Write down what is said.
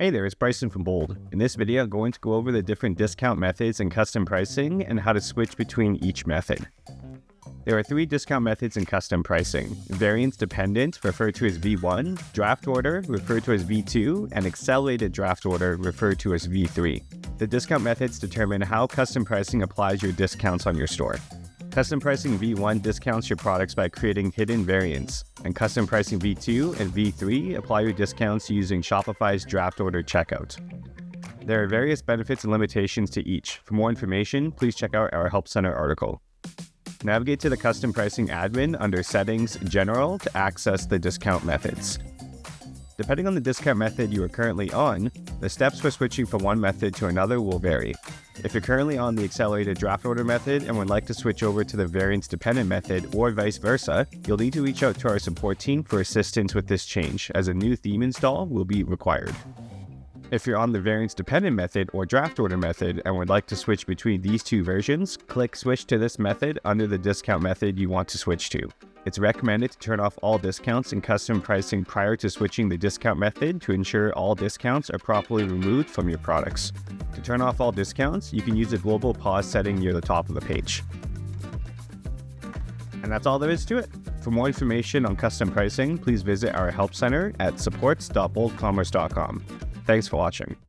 Hey there, it's Bryson from Bold. In this video, I'm going to go over the different discount methods in custom pricing and how to switch between each method. There are three discount methods in custom pricing: variance dependent, referred to as V1, draft order, referred to as V2, and accelerated draft order, referred to as V3. The discount methods determine how custom pricing applies your discounts on your store. Custom pricing V1 discounts your products by creating hidden variants, and custom pricing V2 and V3 apply your discounts using Shopify's draft order checkout. There are various benefits and limitations to each. For more information, please check out our Help Center article. Navigate to the custom pricing admin under Settings General to access the discount methods. Depending on the discount method you are currently on, the steps for switching from one method to another will vary. If you're currently on the accelerated draft order method and would like to switch over to the variance dependent method or vice versa, you'll need to reach out to our support team for assistance with this change, as a new theme install will be required. If you're on the variance dependent method or draft order method and would like to switch between these two versions, click Switch to this method under the discount method you want to switch to. It's recommended to turn off all discounts in custom pricing prior to switching the discount method to ensure all discounts are properly removed from your products. To turn off all discounts, you can use the global pause setting near the top of the page. And that's all there is to it. For more information on custom pricing, please visit our Help Center at supports.boldcommerce.com. Thanks for watching.